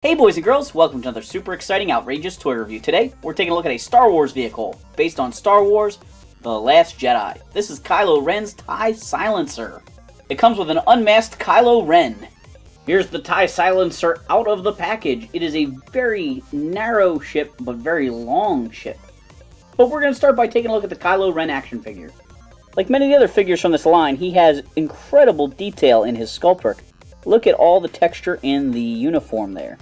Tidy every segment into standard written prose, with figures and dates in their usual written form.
Hey boys and girls, welcome to another super exciting, outrageous toy review. Today, we're taking a look at a Star Wars vehicle based on Star Wars, The Last Jedi. This is Kylo Ren's TIE Silencer. It comes with an unmasked Kylo Ren. Here's the TIE Silencer out of the package. It is a very narrow ship, but very long ship. But we're going to start by taking a look at the Kylo Ren action figure. Like many of the other figures from this line, he has incredible detail in his sculpt work. Look at all the texture in the uniform there.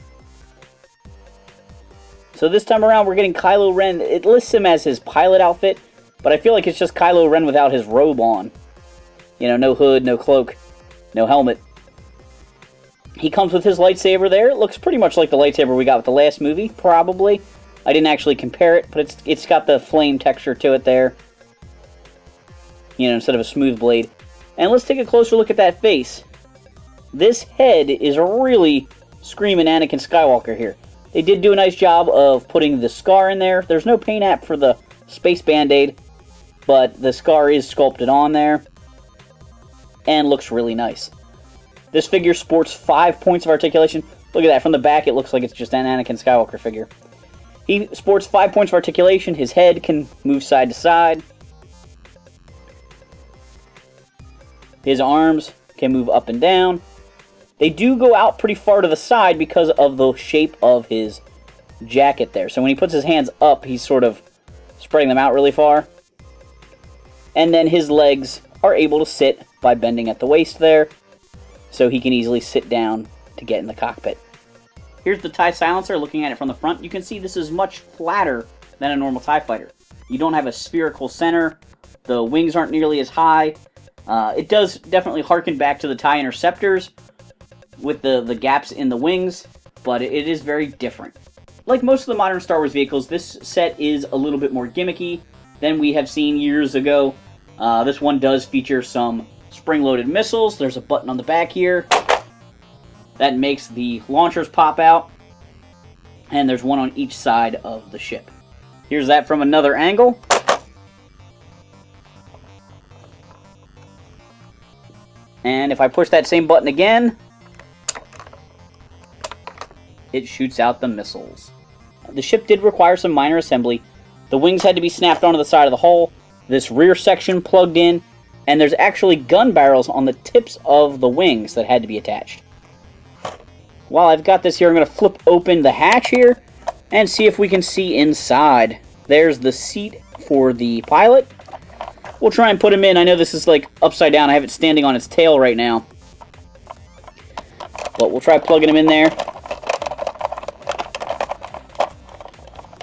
So this time around, we're getting Kylo Ren. It lists him as his pilot outfit, but I feel like it's just Kylo Ren without his robe on. You know, no hood, no cloak, no helmet. He comes with his lightsaber there. It looks pretty much like the lightsaber we got with the last movie, probably. I didn't actually compare it, but it's got the flame texture to it there. You know, instead of a smooth blade. And let's take a closer look at that face. This head is really screaming Anakin Skywalker here. They did do a nice job of putting the scar in there. There's no paint app for the space band-aid, but the scar is sculpted on there and looks really nice. This figure sports 5 points of articulation. Look at that. From the back, it looks like it's just an Anakin Skywalker figure. He sports 5 points of articulation. His head can move side to side. His arms can move up and down. They do go out pretty far to the side because of the shape of his jacket there. So when he puts his hands up, he's sort of spreading them out really far. And then his legs are able to sit by bending at the waist there, so he can easily sit down to get in the cockpit. Here's the TIE Silencer. Looking at it from the front, you can see this is much flatter than a normal TIE fighter. You don't have a spherical center. The wings aren't nearly as high. It does definitely harken back to the TIE Interceptors, with the gaps in the wings, but it is very different. Like most of the modern Star Wars vehicles, this set is a little bit more gimmicky than we have seen years ago. This one does feature some spring-loaded missiles. There's a button on the back here that makes the launchers pop out, and there's one on each side of the ship. Here's that from another angle. And if I push that same button again, it shoots out the missiles. The ship did require some minor assembly. The wings had to be snapped onto the side of the hull, this rear section plugged in, and there's actually gun barrels on the tips of the wings that had to be attached. While I've got this here, I'm going to flip open the hatch here and see if we can see inside. There's the seat for the pilot. We'll try and put him in. I know this is like upside down. I have it standing on its tail right now. But we'll try plugging him in there.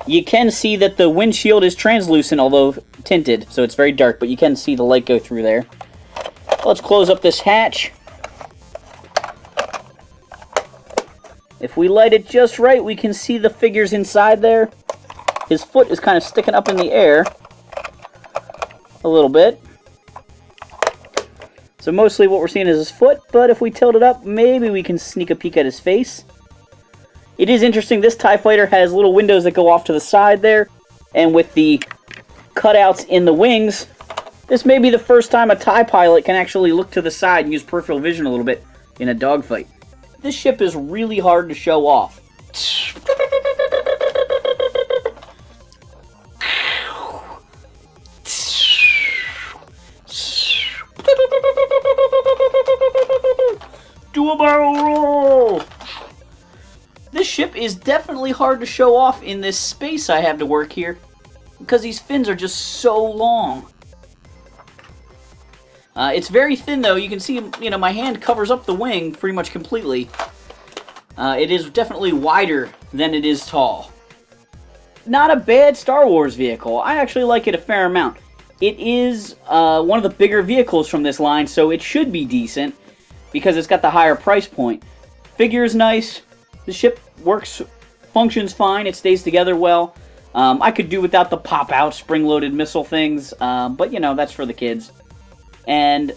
You can see that the windshield is translucent, although tinted, so it's very dark, but you can see the light go through there. Let's close up this hatch. If we light it just right, we can see the figures inside there. His foot is kind of sticking up in the air a little bit. So mostly what we're seeing is his foot, but if we tilt it up, maybe we can sneak a peek at his face. It is interesting, this TIE fighter has little windows that go off to the side there, and with the cutouts in the wings, this may be the first time a TIE pilot can actually look to the side and use peripheral vision a little bit in a dogfight. This ship is really hard to show off. Do a barrel roll! This ship is definitely hard to show off in this space I have to work here, because these fins are just so long. It's very thin though. You can see, you know, my hand covers up the wing pretty much completely. It is definitely wider than it is tall. Not a bad Star Wars vehicle. I actually like it a fair amount. It is one of the bigger vehicles from this line, so it should be decent because it's got the higher price point. Figure is nice. The ship works, functions fine. It stays together well. I could do without the pop-out spring-loaded missile things, but, you know, that's for the kids. And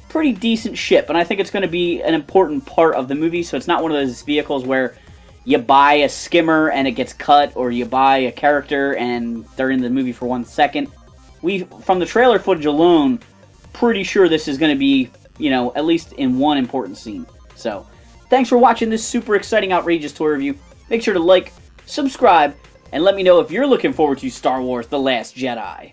pretty decent ship, and I think it's going to be an important part of the movie, so it's not one of those vehicles where you buy a skimmer and it gets cut, or you buy a character and they're in the movie for 1 second. From the trailer footage alone, pretty sure this is going to be, you know, at least in one important scene. So, thanks for watching this super exciting, outrageous toy review. Make sure to like, subscribe, and let me know if you're looking forward to Star Wars The Last Jedi.